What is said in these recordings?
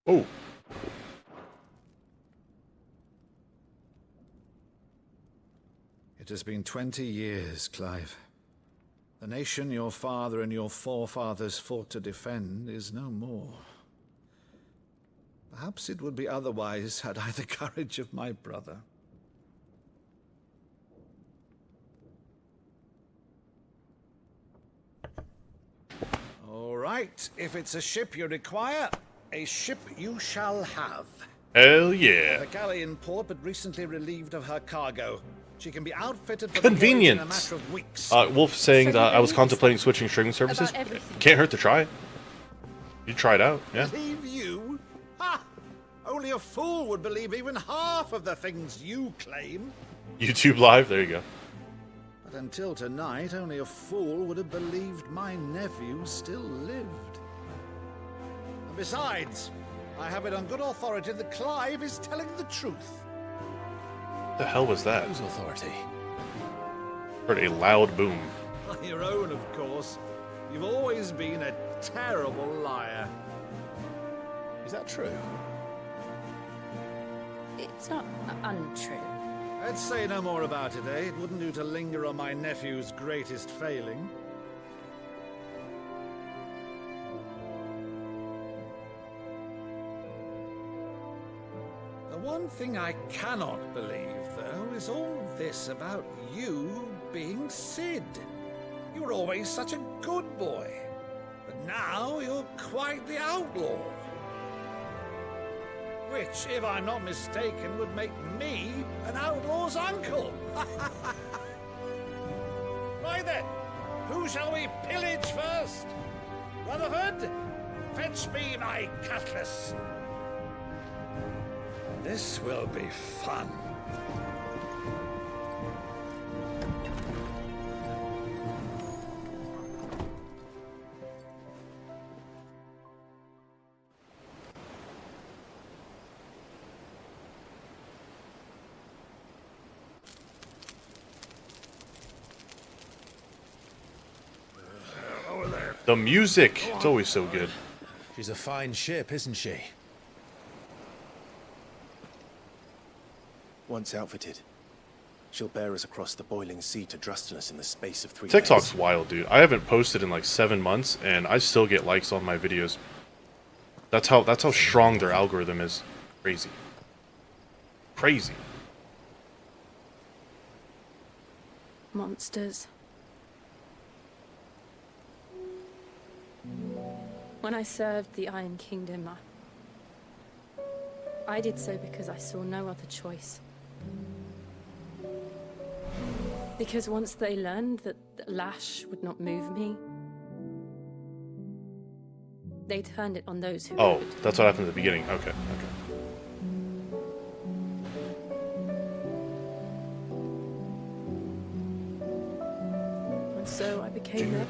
Oh. It has been 20 years, Clive. The nation your father and your forefathers fought to defend is no more. Perhaps it would be otherwise had I the courage of my brother. All right, if it's a ship you require, a ship you shall have. Hell yeah. The galley in port, but recently relieved of her cargo. She can be outfitted for Convenient. in a matter of weeks. Wolf saying So that I was you contemplating switching streaming services. about everything. Can't hurt to try. You try it out, yeah. Believe you? Ha! Only a fool would believe even half of the things you claim. YouTube Live, there you go. But until tonight, only a fool would have believed my nephew still lived. And besides, I have it on good authority that Clive is telling the truth. What the hell was that? Whose authority? Heard a loud boom. On your own, of course. You've always been a terrible liar. Is that true? It's not untrue. Let's say no more about it, eh? It wouldn't do to linger on my nephew's greatest failing. The one thing I cannot believe, though, is all this about you being Sid. You were always such a good boy, but now you're quite the outlaw. Which, if I'm not mistaken, would make me an outlaw's uncle. Right then, who shall we pillage first? Rutherford, fetch me my cutlass. This will be fun. The music, it's always so good. She's a fine ship, isn't she? Once outfitted, she'll bear us across the boiling sea to Drustinus in the space of 3 days. TikTok's wild, dude. I haven't posted in like 7 months, and I still get likes on my videos. That's how strong their algorithm is. Crazy. Crazy. Monsters. When I served the Iron Kingdom, I did so because I saw no other choice. Because once they learned that the lash would not move me, they turned it on those who Oh, would. that's what happened at the beginning. Okay, okay. And so I became their...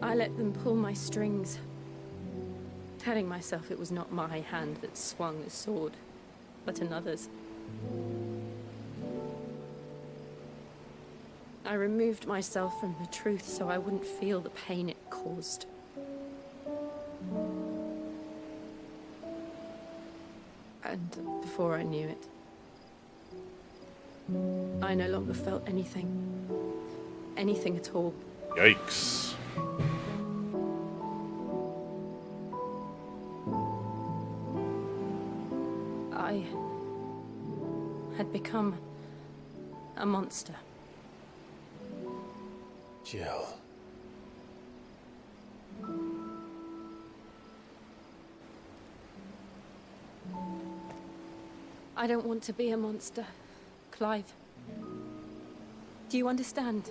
I let them pull my strings, telling myself it was not my hand that swung the sword, but another's. I removed myself from the truth so I wouldn't feel the pain it caused. And before I knew it, I no longer felt anything. Anything at all. Yikes. I had become a monster. Jill. I don't want to be a monster, Clive. Do you understand?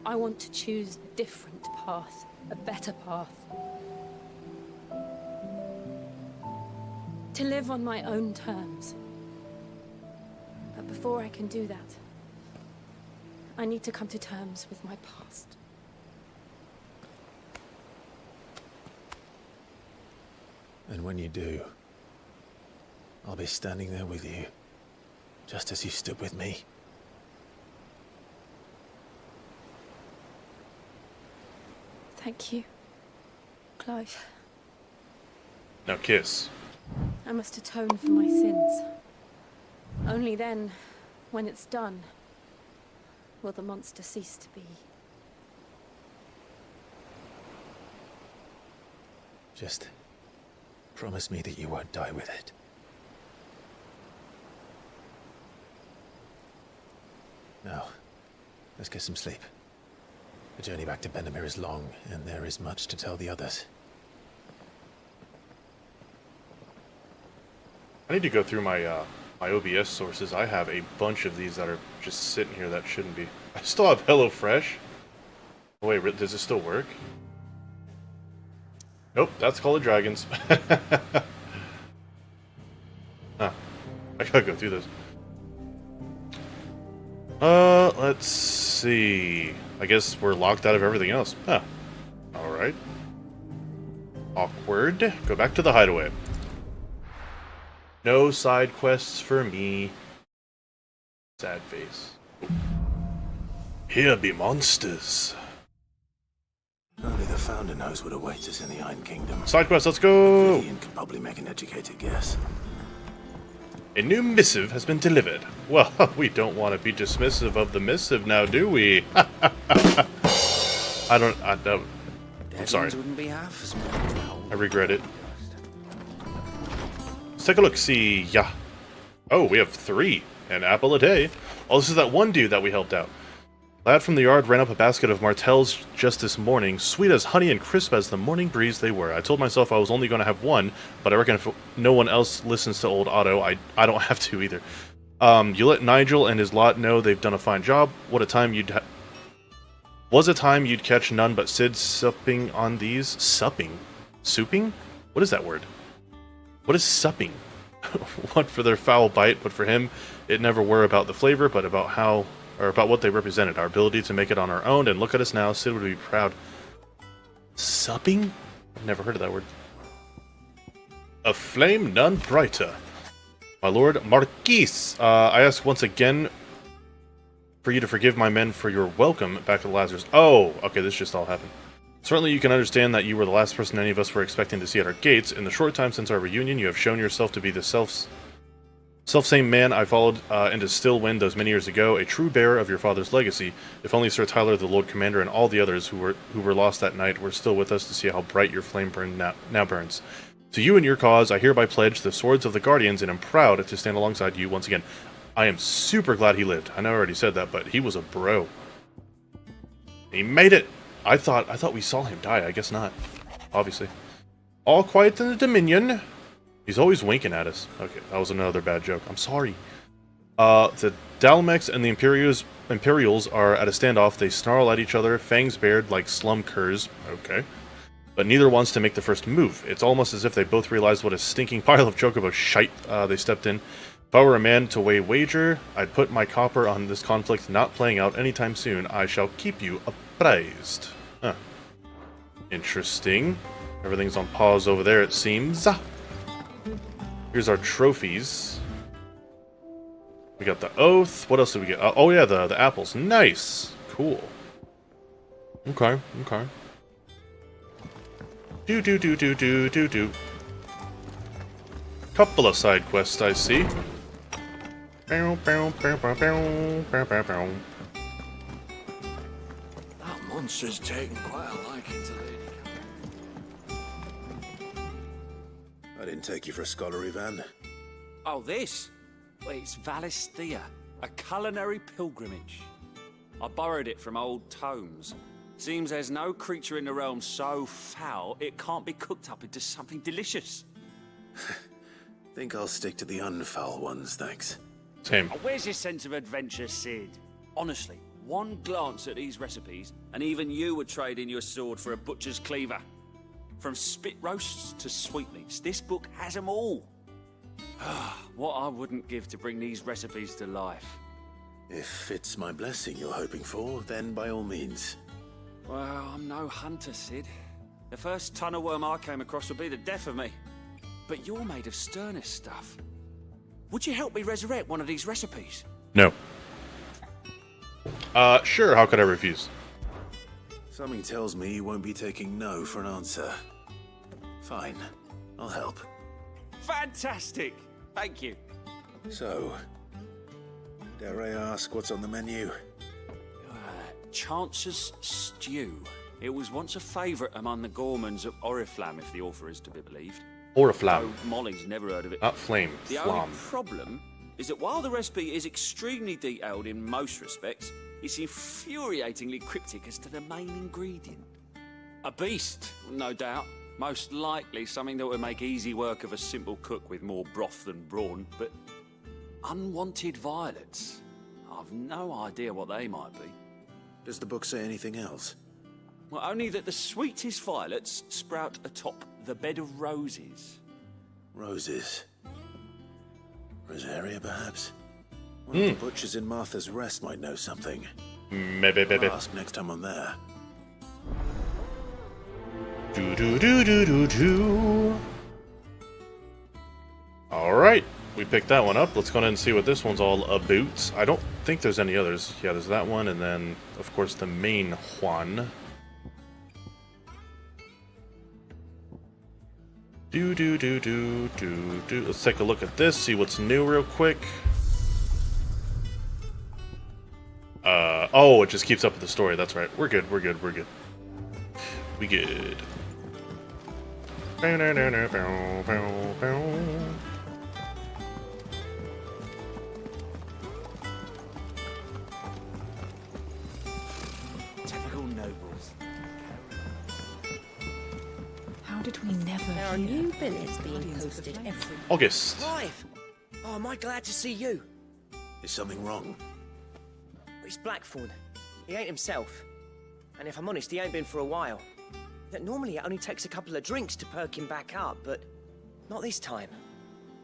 I want to choose a different path, a better path. To live on my own terms. But before I can do that, I need to come to terms with my past. And when you do, I'll be standing there with you, just as you stood with me. Thank you, Clive. Now kiss. I must atone for my sins. Only then, when it's done, will the monster cease to be. Just promise me that you won't die with it. Now, let's get some sleep. The journey back to Benamir is long, and there is much to tell the others. I need to go through my my OBS sources. I have a bunch of these that are just sitting here that shouldn't be. I still have HelloFresh. Oh, wait, does it still work? Nope, that's Call of Dragons. Huh. I gotta go through this. Let's see. I guess we're locked out of everything else. Huh. Alright. Awkward. Go back to the hideaway. No side quests for me. Sad face. Here be monsters. Only the Founder knows what awaits us in the Iron Kingdom. Side quest, let's go! Vivian can probably make an educated guess. A new missive has been delivered. Well, we don't want to be dismissive of the missive now, do we? I don't. I'm sorry. Wouldn't be half as much. I regret it. Let's take a look, see. Yeah. Oh, we have 3. An apple a day. Oh, this is that one dude that we helped out. Lad from the yard ran up a basket of martels just this morning, sweet as honey and crisp as the morning breeze they were. I told myself I was only going to have one, but I reckon if no one else listens to old Otto, I don't have to either. You let Nigel and his lot know they've done a fine job. What a time you'd was a time you'd catch none but Sid supping on these. Supping? Souping? What is that word? What is supping? One for their foul bite, but for him, it never were about the flavor, but about how... or about what they represented, our ability to make it on our own, and look at us now, Sid would be proud. Supping? I've never heard of that word. A flame none brighter. My lord Marquis, I ask once again for you to forgive my men for your welcome back to the Lazarus. Oh, okay, this just all happened. Certainly you can understand that you were the last person any of us were expecting to see at our gates. In the short time since our reunion, you have shown yourself to be the self-same man I followed into Stillwind those many years ago, a true bearer of your father's legacy. If only Sir Tyler, the Lord Commander, and all the others who were lost that night were still with us to see how bright your flame now burns. To you and your cause, I hereby pledge the swords of the Guardians, and am proud to stand alongside you once again. I am super glad he lived. I know I already said that, but he was a bro. He made it! I thought we saw him die. I guess not. Obviously. All quiet in the Dominion. He's always winking at us. Okay, that was another bad joke. I'm sorry. The Dalmex and the Imperials are at a standoff. They snarl at each other, fangs bared like slum curs. Okay. But neither wants to make the first move. It's almost as if they both realized what a stinking pile of chocobo shite they stepped in. If I were a man to weigh wager, I'd put my copper on this conflict not playing out anytime soon. I shall keep you apprised. Huh. Interesting. Everything's on pause over there, it seems. Here's our trophies. We got the oath. What else did we get? Oh yeah, the apples. Nice. Cool. Okay. Do. Couple of side quests I see. That monster's taken quite a liking to Lady. I didn't take you for a scholar, Ivan. Oh, this? Well, it's Valisthea, a culinary pilgrimage. I borrowed it from old tomes. Seems there's no creature in the realm so foul it can't be cooked up into something delicious. Think I'll stick to the unfoul ones, thanks. Same. Where's your sense of adventure, Sid? Honestly, one glance at these recipes, and even you would trade in your sword for a butcher's cleaver. From spit roasts to sweetmeats, this book has them all. What I wouldn't give to bring these recipes to life. If it's my blessing you're hoping for, then by all means. Well, I'm no hunter, Sid. The first ton of worm I came across would be the death of me. But you're made of sterner stuff. Would you help me resurrect one of these recipes? No. Sure, how could I refuse? Something tells me you won't be taking no for an answer. Fine, I'll help. Fantastic! Thank you. So, dare I ask what's on the menu? Chance's Stew. It was once a favourite among the gourmands of Oriflamme, if the author is to be believed. Oriflamme. Though Molly's never heard of it. Not flame. The Flam. only problem is that while the recipe is extremely detailed in most respects, it's infuriatingly cryptic as to the main ingredient. A beast, no doubt. Most likely something that would make easy work of a simple cook with more broth than brawn, but unwanted violets. I've no idea what they might be. Does the book say anything else? Well, only that the sweetest violets sprout atop the bed of roses. Roses. Rosaria, perhaps? One of the butchers in Martha's Rest might know something. Maybe. I'll ask next time I'm there. Do. Alright, we picked that one up. Let's go ahead and see what this one's all about. I don't think there's any others. Yeah, there's that one, and then, of course, the main Juan. Do. Let's take a look at this, see what's new real quick. Oh, it just keeps up with the story. That's right. We're good. We good. Typical nobles. How did we never There are hear? new billets being posted every... August. Clive! Oh, am I glad to see you? Is something wrong? It's Blackthorn. He ain't himself. And if I'm honest, he ain't been for a while. That normally it only takes a couple of drinks to perk him back up, but not this time.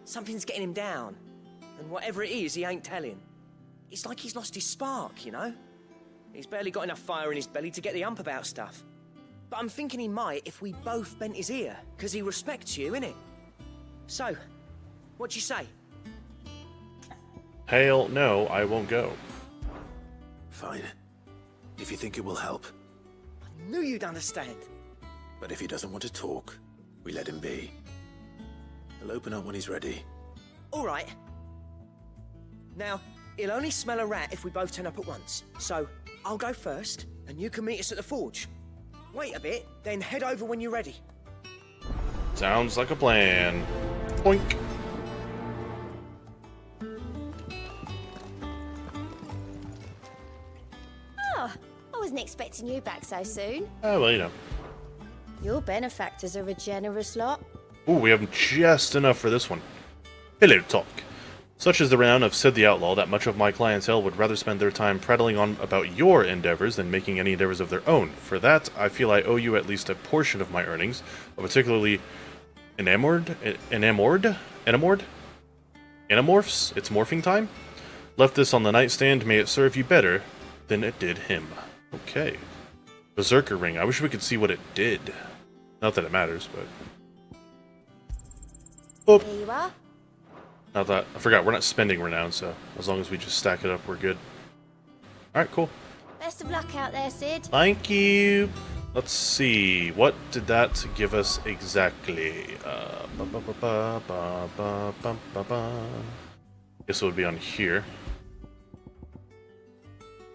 Something's getting him down. And whatever it is, he ain't telling. It's like he's lost his spark, you know? He's barely got enough fire in his belly to get the ump about stuff. But I'm thinking he might if we both bent his ear, because he respects you, innit? So, what you say? Hail, no, I won't go. Fine. If you think it will help. I knew you'd understand. But if he doesn't want to talk, we let him be. He'll open up when he's ready. All right. Now, he'll only smell a rat if we both turn up at once. So, I'll go first, and you can meet us at the forge. Wait a bit, then head over when you're ready. Sounds like a plan. Boink. Oh, I wasn't expecting you back so soon. Oh, well, you know. Your benefactors are a generous lot. Ooh, we have just enough for this one. Pillow talk. Such is the renown of Sid the Outlaw that much of my clientele would rather spend their time prattling on about your endeavors than making any endeavors of their own. For that, I feel I owe you at least a portion of my earnings, a particularly enamorfs? It's morphing time? Left this on the nightstand, may it serve you better than it did him. Okay. Berserker ring. I wish we could see what it did. Not that it matters, but... Boop. Here you are. Not that, I forgot, we're not spending renown, so as long as we just stack it up, we're good. Alright, cool. Best of luck out there, Sid. Thank you! Let's see, what did that give us exactly? Guess it would be on here.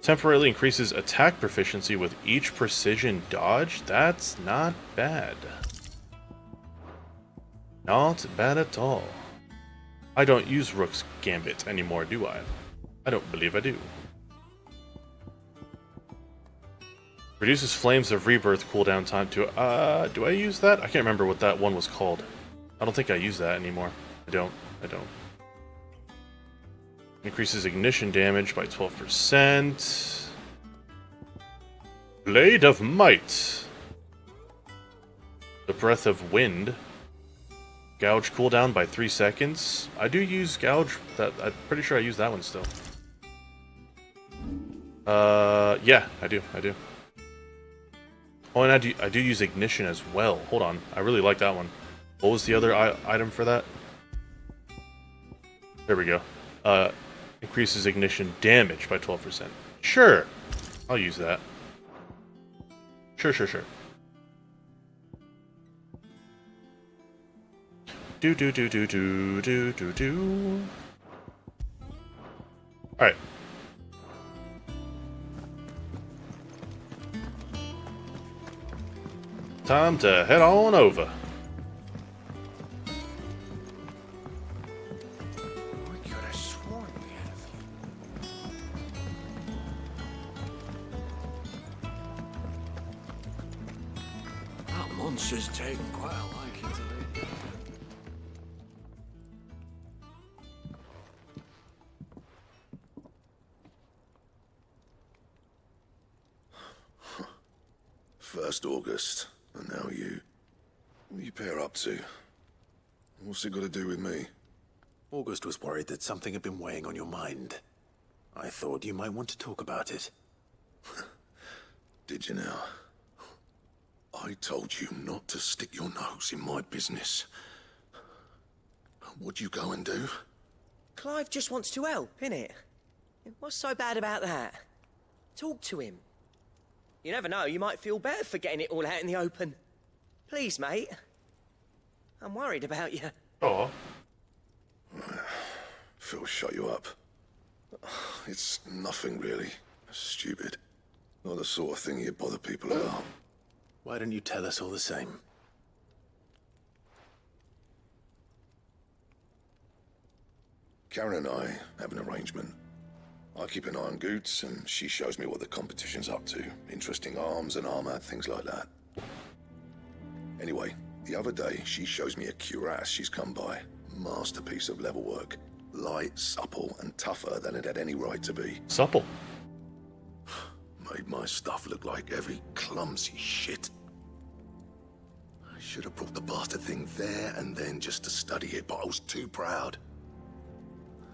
Temporarily increases attack proficiency with each precision dodge? That's not bad. Not bad at all. I don't use Rook's Gambit anymore, do I? I don't believe I do. Reduces Flames of Rebirth cooldown time to... do I use that? I can't remember what that one was called. I don't think I use that anymore. I don't. Increases ignition damage by 12%. Blade of Might. The Breath of Wind. Gouge cooldown by 3 seconds. I do use Gouge. I'm pretty sure I use that one still. Yeah, I do. Oh, and I do use Ignition as well. Hold on. I really like that one. What was the other item for that? There we go. Increases Ignition damage by 12%. Sure. I'll use that. Sure. Do. Alright. Time to head on over. We could have sworn we had a few. That monster's taken quite a liking to me. First August, and now you. What are you pair up to? What's it got to do with me? August was worried that something had been weighing on your mind. I thought you might want to talk about it. Did you now? I told you not to stick your nose in my business. What'd you go and do? Clive just wants to help, innit? What's so bad about that? Talk to him. You never know, you might feel better for getting it all out in the open. Please, mate. I'm worried about you. Oh. Phil, shut you up. It's nothing really. Stupid. Not the sort of thing you bother people about. Why don't you tell us all the same? Karen and I have an arrangement. I keep an eye on Goots, and she shows me what the competition's up to. Interesting arms and armor, things like that. Anyway, the other day, she shows me a cuirass she's come by. Masterpiece of level work. Light, supple, and tougher than it had any right to be. Supple. Made my stuff look like heavy, clumsy shit. I should have brought the bastard thing there and then just to study it, but I was too proud.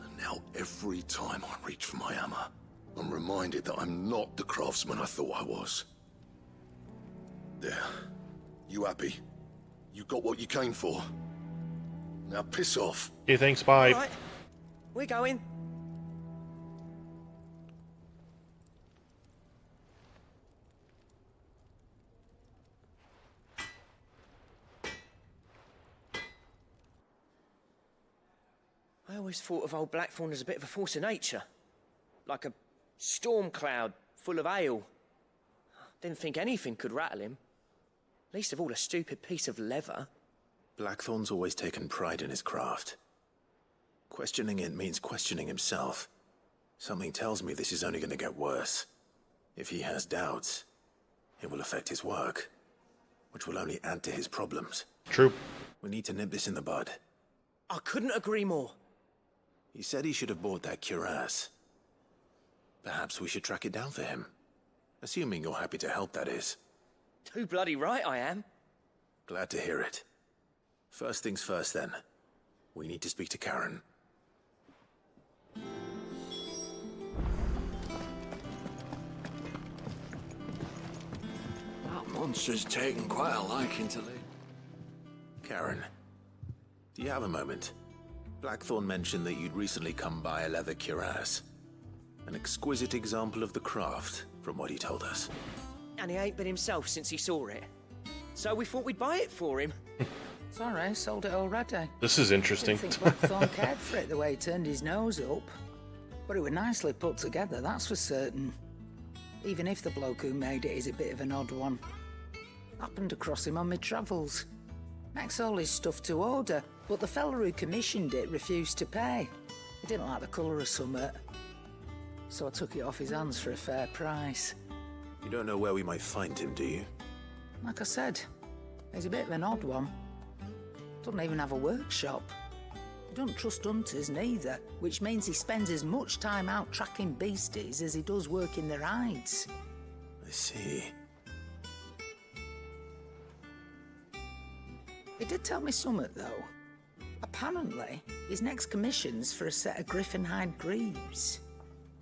And now every time I reach for my hammer, I'm reminded that I'm not the craftsman I thought I was. There. You happy? You got what you came for? Now piss off. Okay, thanks, bye. Right, we're going. I always thought of old Blackthorn as a bit of a force of nature. Like a storm cloud full of hail. Didn't think anything could rattle him. Least of all a stupid piece of leather. Blackthorn's always taken pride in his craft. Questioning it means questioning himself. Something tells me this is only going to get worse. If he has doubts, it will affect his work, which will only add to his problems. True. We need to nip this in the bud. I couldn't agree more. He said he should have bought that cuirass. Perhaps we should track it down for him. Assuming you're happy to help, that is. Too bloody right I am. Glad to hear it. First things first, then. We need to speak to Karen. That monster's taken quite a liking to Lee. Karen, do you have a moment? Blackthorn mentioned that you'd recently come by a leather cuirass. An exquisite example of the craft, from what he told us. And he ain't been himself since he saw it. So we thought we'd buy it for him. Sorry, sold it already. This is interesting. Didn't think Blackthorn cared for it the way he turned his nose up. But it was nicely put together, that's for certain. Even if the bloke who made it is a bit of an odd one. Happened across him on my travels. Makes all his stuff to order, but the fella who commissioned it refused to pay. He didn't like the colour of summit. So I took it off his hands for a fair price. You don't know where we might find him, do you? Like I said, he's a bit of an odd one. Doesn't even have a workshop. He doesn't trust hunters neither, which means he spends as much time out tracking beasties as he does working their hides. I see. He did tell me something, though. Apparently, his next commission's for a set of griffin hide greaves.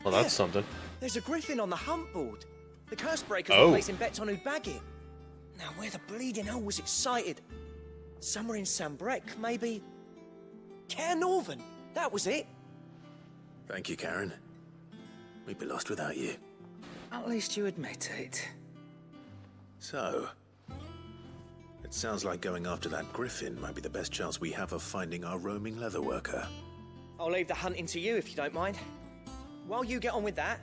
Well, that's something. There's a griffin on the hunt board. The curse breakers Oh. were placing bets on who'd bag it. Now, where the bleeding hell was excited? Somewhere in Sambrec, maybe? Care Northern, that was it. Thank you, Karen. We'd be lost without you. At least you admit it. So, it sounds like going after that griffin might be the best chance we have of finding our roaming leatherworker. I'll leave the hunting to you if you don't mind. While you get on with that,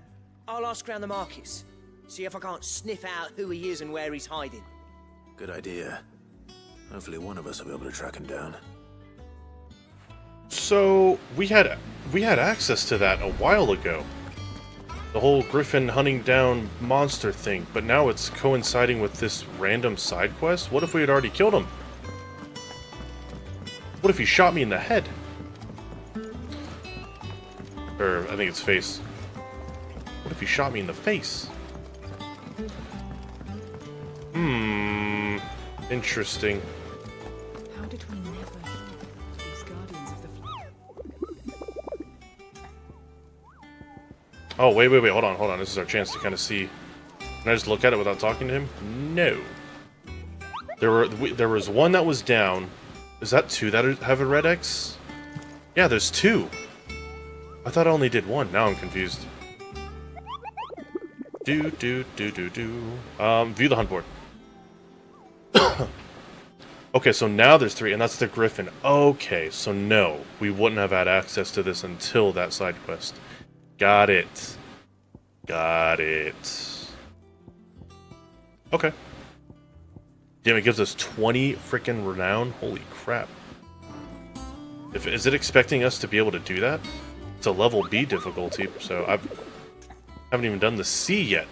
I'll ask around the markets. See if I can't sniff out who he is and where he's hiding. Good idea. Hopefully one of us will be able to track him down. So we had access to that a while ago. The whole griffin hunting down monster thing, but now it's coinciding with this random side quest? What if we had already killed him? What if he shot me in the head? Or, I think it's face. What if he shot me in the face? Interesting. How did we never hear these guardians of the Oh, wait, hold on. This is our chance to kind of see. Can I just look at it without talking to him? No. There was one that was down. Is that two that have a red X? Yeah, there's two. I thought I only did one. Now I'm confused. View the hunt board. Okay, so now there's three, and that's the griffin. Okay, so no, we wouldn't have had access to this until that side quest. Got it. Okay. Damn, it gives us 20 freaking renown. Holy crap. Is it expecting us to be able to do that? It's a level B difficulty, so I haven't even done the C yet.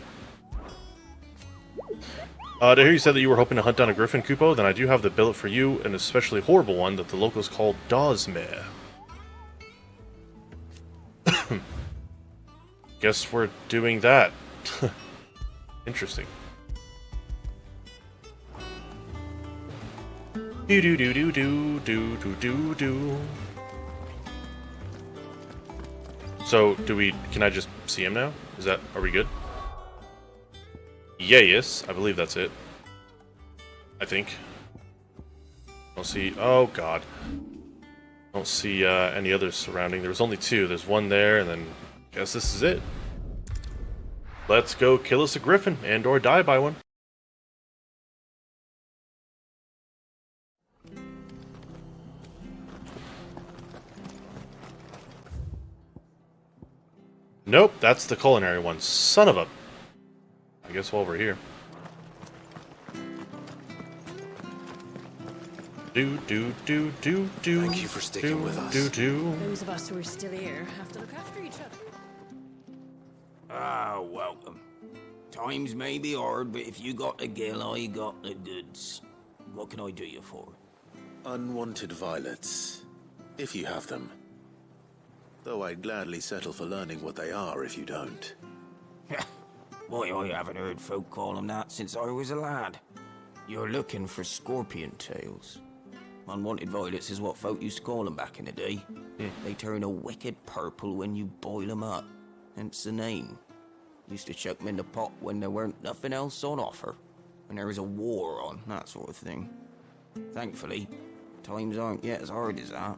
To hear you said that you were hoping to hunt down a griffin, Kupo, then I do have the billet for you, an especially horrible one that the locals call Dawsmare. Guess we're doing that. Interesting. Do. So, can I just see him now? Are we good? Yes, I believe that's it. I think. Don't see, oh god. Don't see any others surrounding. There was only two. There's one there, and then I guess this is it. Let's go kill us a griffin, and or die by one. Nope, that's the culinary one. Son of a... I guess while we're here. Thank you for sticking with us. Those of us who are still here have to look after each other. Ah, welcome. Times may be hard, but if you got the gill, I got the goods. What can I do you for? Unwanted violets, if you have them. Though I'd gladly settle for learning what they are if you don't. Why, I haven't heard folk call them that since I was a lad. You're looking for scorpion tails. Unwanted violets is what folk used to call them back in the day. They turn a wicked purple when you boil them up. Hence the name. Used to chuck them in the pot when there weren't nothing else on offer. When there was a war on, that sort of thing. Thankfully, times aren't yet as hard as that.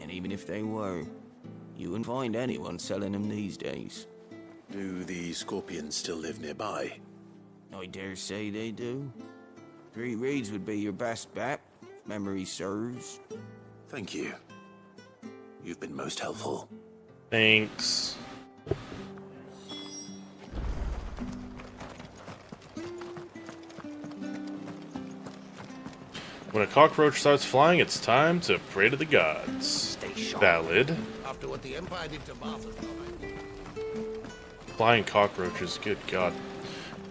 And even if they were, you wouldn't find anyone selling them these days. Do the scorpions still live nearby? I dare say they do. 3 Reeds would be your best bet, if memory serves. Thank you. You've been most helpful. Thanks. When a cockroach starts flying, it's time to pray to the gods. Valid. After what the Empire did to Martha's Flying cockroaches, good god.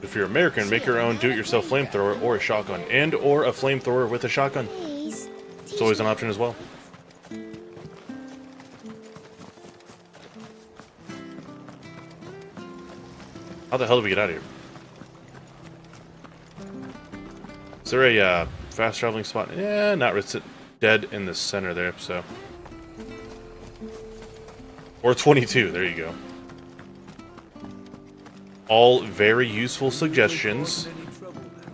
If you're American, make your own do-it-yourself flamethrower or a shotgun, and or a flamethrower with a shotgun. It's always an option as well. How the hell do we get out of here? Is there a fast traveling spot? Yeah, not. It's dead in the center there, so. Or 22, there you go. All very useful suggestions,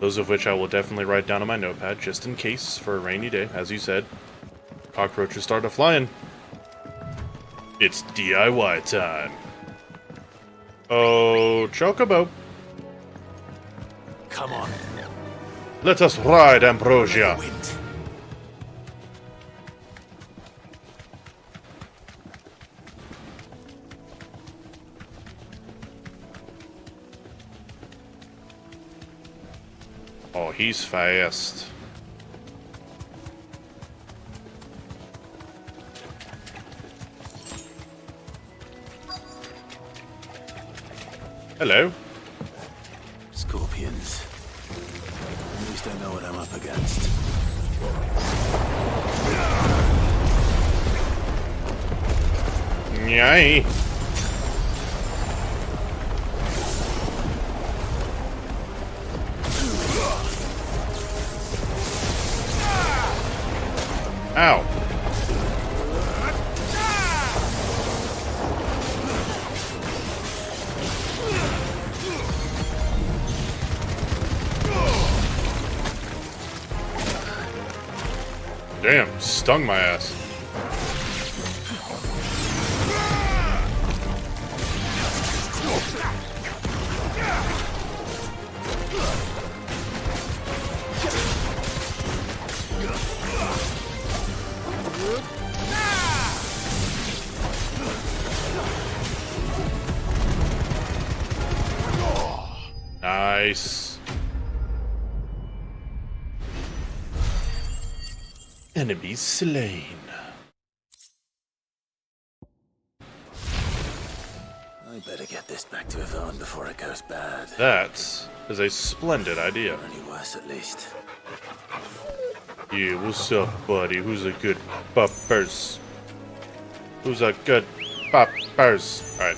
those of which I will definitely write down on my notepad, just in case, for a rainy day, as you said. Cockroaches started flying. It's DIY time. Oh, Chocobo. Come on. Let us ride, Ambrosia. Oh, he's fast. Hello. Scorpions. At least I know what I'm up against. Yay. Ow. Damn, stung my ass. Nice. Enemy slain. I better get this back to Yvonne before it goes bad. That is a splendid idea. Or any worse, at least. Yeah, what's up, buddy? Who's a good puppers? Who's a good puppers? Alright.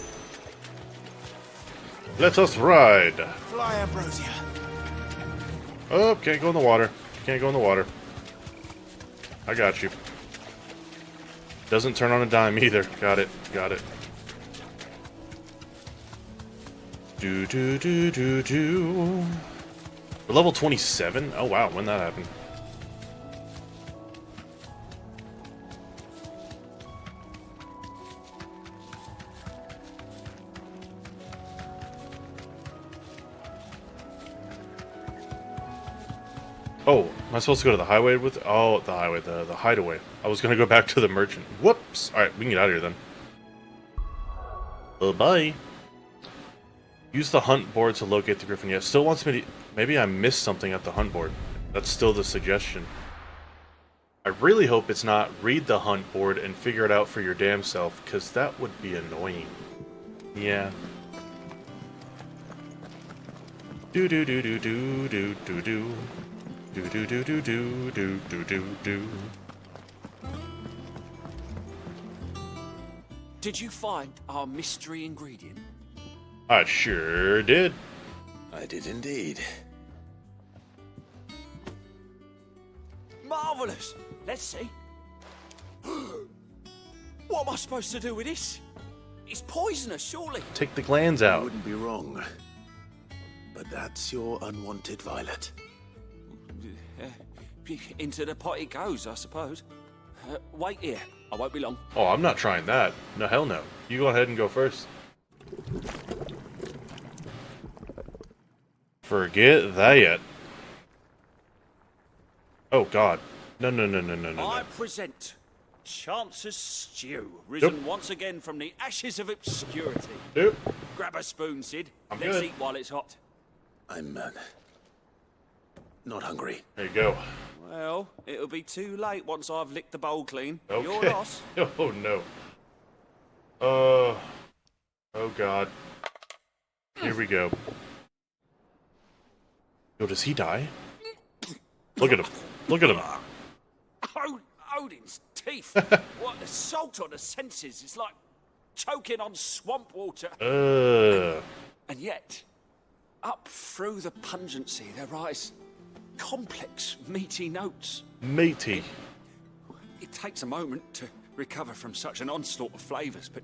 Let us ride. Fly, Ambrosia. Oh, can't go in the water. Can't go in the water. I got you. Doesn't turn on a dime either. Got it. Got it. Do do do do do. We're level 27? Oh wow, when that happened. Oh, am I supposed to go to the highway with... Oh, the highway, the hideaway. I was going to go back to the merchant. Whoops! Alright, we can get out of here then. Bye-bye. Use the hunt board to locate the griffin. Yeah, it still wants me to... Maybe I missed something at the hunt board. That's still the suggestion. I really hope it's not read the hunt board and figure it out for your damn self, because that would be annoying. Yeah. Do-do-do-do-do-do-do-do. Do do do do do do do do do. Did you find our mystery ingredient? I sure did. I did indeed. Marvelous! Let's see. What am I supposed to do with this? It's poisonous, surely. Take the glands You out. wouldn't be wrong. But that's your unwanted violet. Into the pot it goes, I suppose. Wait here. I won't be long. Oh, I'm not trying that. No, hell no. You go ahead and go first. Forget that. Oh, God. No, no, no, no, no, no, I no. present Chance's Stew, risen once again from the ashes of obscurity. Nope. Grab a spoon, Sid. I'm Let's good. eat while it's hot. I'm, not hungry. There you go. Well, it'll be too late once I've licked the bowl clean. Okay. Your loss. Oh, no. Oh, God. Here we go. Yo, does he die? Look at him. Look at him. Odin's teeth. What assault on the senses. It's like choking on swamp water. And yet, up through the pungency, there rise complex, meaty notes. Meaty. It takes a moment to recover from such an onslaught of flavours, but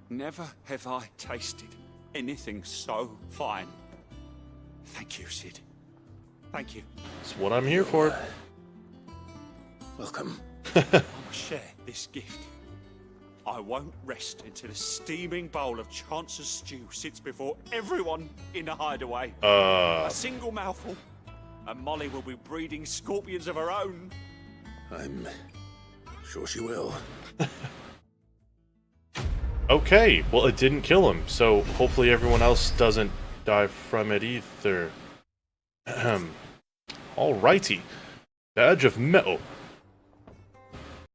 never have I tasted anything so fine. Thank you, Sid. Thank you. That's what I'm here for. Welcome. I will share this gift. I won't rest until a steaming bowl of Chance's stew sits before everyone in the hideaway. A single mouthful, And Molly will be breeding scorpions of her own. I'm sure she will. Okay, well, it didn't kill him, so hopefully everyone else doesn't die from it either. Alrighty. Badge of Metal.